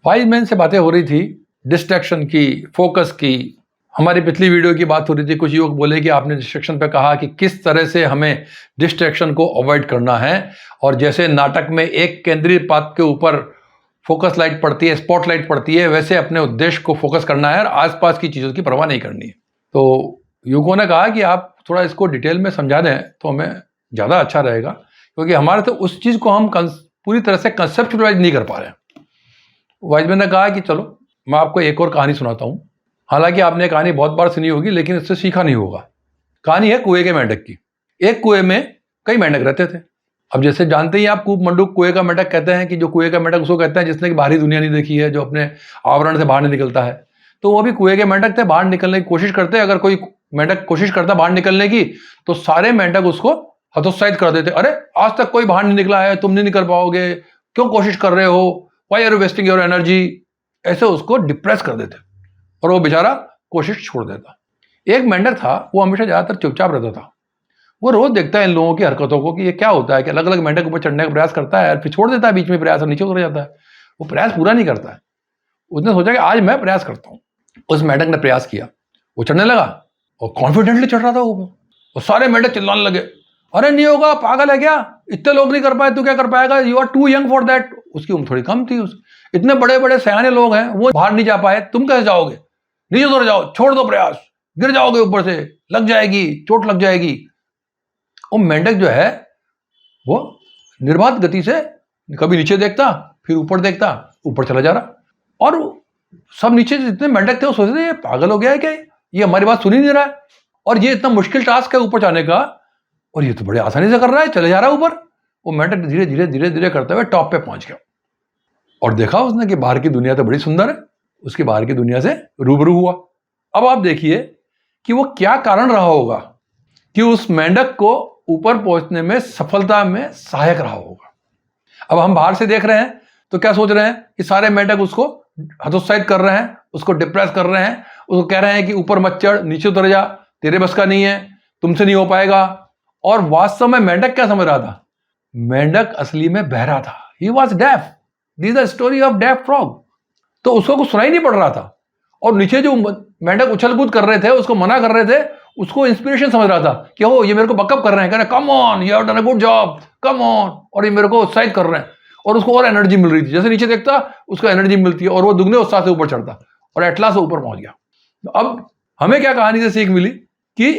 Wise man से बातें हो रही थी डिस्ट्रैक्शन की, फोकस की। हमारी पिछली वीडियो की बात हो रही थी, कुछ युवक बोले कि आपने डिस्ट्रैक्शन पे कहा कि किस तरह से हमें डिस्ट्रैक्शन को अवॉइड करना है, और जैसे नाटक में एक केंद्रीय पात्र के ऊपर फोकस लाइट पड़ती है, स्पॉटलाइट पड़ती है, वैसे अपने उद्देश्य को फोकस करना है और आसपास की चीज़ों की परवाह नहीं करनी है। तो युवकों ने कहा कि आप थोड़ा इसको डिटेल में समझा दें तो हमें ज़्यादा अच्छा रहेगा, क्योंकि हमारे तो उस चीज़ को हम पूरी तरह से कंसेप्चुअलाइज नहीं कर पा रहे हैं। वाइजमैन ने कहा कि चलो मैं आपको एक और कहानी सुनाता हूँ। हालांकि आपने कहानी बहुत बार सुनी होगी, लेकिन इससे सीखा नहीं होगा। कहानी है कुएं के मेंढक की। एक कुएं में कई मेंढक रहते थे। अब जैसे जानते ही आप, कूप मंडूक कुएं का मेंढक कहते हैं कि जो कुएं का मेंढक उसको कहते हैं जिसने कि बाहरी दुनिया नहीं देखी है, जो अपने आवरण से बाहर नहीं निकलता है। तो वो भी कुएं के मेंढक थे, बाहर निकलने की कोशिश करते। अगर कोई मेंढक कोशिश करता बाहर निकलने की, तो सारे मेंढक उसको हतोत्साहित कर देते। अरे आज तक कोई बाहर नहीं निकला है, तुम नहीं निकल पाओगे, क्यों कोशिश कर रहे हो, why are you wasting your energy, ऐसे उसको डिप्रेस कर देते और वो बेचारा कोशिश छोड़ देता। एक मेंढक था, वो हमेशा ज्यादातर चुपचाप रहता था। वो रोज देखता है इन लोगों की हरकतों को कि ये क्या होता है कि अलग अलग मेंढक ऊपर चढ़ने का प्रयास करता है और फिर छोड़ देता है बीच में प्रयास और नीचे उतर जाता है। वो प्रयास पूरा नहीं करता है। उसने सोचा कि आज मैं प्रयास करता हूँ। उस मेंढक ने प्रयास किया, वो चढ़ने लगा और कॉन्फिडेंटली चढ़ रहा था ऊपर। और सारे मेंढक चिल्लाने लगे, अरे नहीं होगा, पागल है क्या, इतने लोग नहीं कर पाए, तू क्या कर पाएगा, you are too young for that. उसकी उम्र थोड़ी कम थी। इतने बड़े बड़े सयाने लोग हैं, वो बाहर नहीं जा पाए, तुम कैसे जाओगे, नीचे उतर जाओ, छोड़ दो प्रयास, गिर जाओगे ऊपर से, लग जाएगी, चोट लग जाएगी। वो मेंढक जो है वो निर्बाध गति से कभी नीचे देखता, फिर ऊपर देखता, ऊपर चला जा रहा। और सब नीचे जितने मेंढक थे वो सोचते ये पागल हो गया है क्या, ये हमारी बात सुन ही नहीं रहा है, और ये इतना मुश्किल टास्क है ऊपर जाने का, और ये तो बड़े आसानी से कर रहा है, चले जा रहा है ऊपर। वो मेंढक धीरे धीरे धीरे धीरे करते हुए टॉप पे पहुंच गया और देखा उसने कि बाहर की दुनिया तो बड़ी सुंदर है। उसके बाहर की दुनिया से रूबरू हुआ। अब आप देखिए कि वो क्या कारण रहा होगा कि उस मेंढक को ऊपर पहुंचने में सफलता में सहायक रहा होगा। अब हम बाहर से देख रहे हैं तो क्या सोच रहे हैं कि सारे मेंढक उसको हतोत्साहित कर रहे हैं, उसको डिप्रेस कर रहे हैं, उसको कह रहे हैं कि ऊपर मत चढ़, नीचे उतर जा, तेरे बस का नहीं है, तुमसे नहीं हो पाएगा। और वास्तव में मेंढक क्या समझ रहा था, मेंढक असली में बहरा था। He was deaf. This is the story of deaf frog. तो उसको कुछ सुनाई नहीं पड़ रहा था, और नीचे जो मेंढक उछल कूद कर रहे थे, उसको मना कर रहे थे, उसको इंस्पिरेशन समझ रहा था कि हो ये मेरे को बकअप कर रहे हैं, कह रहे come on, you have done a good job, come on, और ये मेरे को उत्साहित कर रहे हैं। और उसको और एनर्जी मिल रही थी, जैसे नीचे देखता उसको एनर्जी मिलती है और वो दुगने उत्साह से ऊपर चढ़ता और एटलास से ऊपर पहुंच गया। तो अब हमें क्या कहानी से सीख मिली कि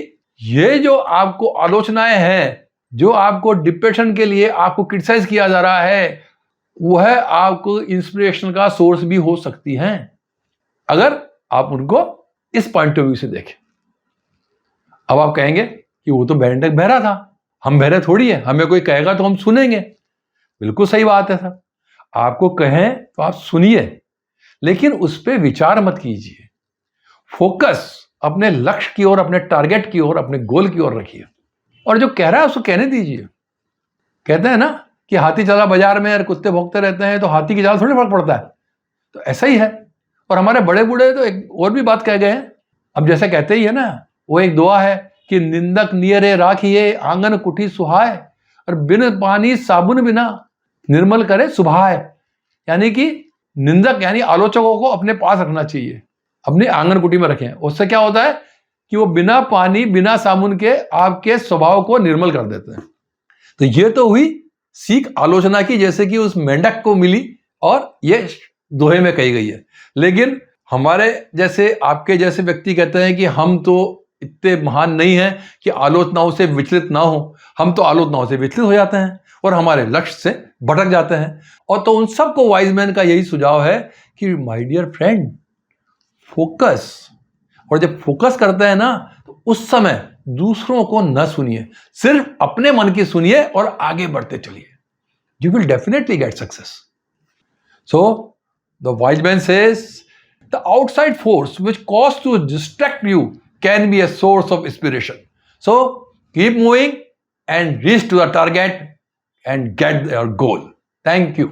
ये जो आपको आलोचनाएं हैं, जो आपको डिप्रेशन के लिए आपको क्रिटिसाइज किया जा रहा है, वह आपको इंस्पिरेशन का सोर्स भी हो सकती हैं, अगर आप उनको इस पॉइंट ऑफ व्यू से देखें। अब आप कहेंगे कि वो तो मेंढक बहरा था, हम बहरे थोड़ी है, हमें कोई कहेगा तो हम सुनेंगे। बिल्कुल सही बात है सर, आपको कहें तो आप सुनिए, लेकिन उस पर विचार मत कीजिए। फोकस अपने लक्ष्य की ओर, अपने टारगेट की ओर, अपने गोल की ओर रखिए, और जो कह रहा है उसको कहने दीजिए। कहते हैं ना कि हाथी चला बाजार में और कुत्ते भौंकते रहते हैं, तो हाथी की चाल थोड़ी फर्क पड़ता है। तो ऐसा ही है। और हमारे बड़े बूढ़े तो एक और भी बात कह गए हैं। अब जैसे कहते ही है ना, वो एक दुआ है कि निंदक नियरे राखिए आंगन कुठी सुहाए, और बिन पानी साबुन बिना निर्मल करे सुभाए। यानी कि निंदक यानी आलोचकों को अपने पास रखना चाहिए, अपने आंगन कुटी में रखें। उससे क्या होता है कि वो बिना पानी बिना साबुन के आपके स्वभाव को निर्मल कर देते हैं। तो ये तो हुई सीख आलोचना की, जैसे कि उस मेंढक को मिली, और ये दोहे में कही गई है। लेकिन हमारे जैसे, आपके जैसे व्यक्ति कहते हैं कि हम तो इतने महान नहीं हैं कि आलोचनाओं से विचलित ना हो। हम तो आलोचनाओं से विचलित हो जाते हैं और हमारे लक्ष्य से भटक जाते हैं। और तो उन सबको वाइज मैन का यही सुझाव है कि माय डियर फ्रेंड, फोकस। और जब फोकस करते हैं ना, तो उस समय दूसरों को न सुनिए, सिर्फ अपने मन की सुनिए और आगे बढ़ते चलिए। You will definitely get success. So the wise man says the outside force which cause to distract you can be a source of inspiration. So keep moving and reach to the target and get your goal. Thank you.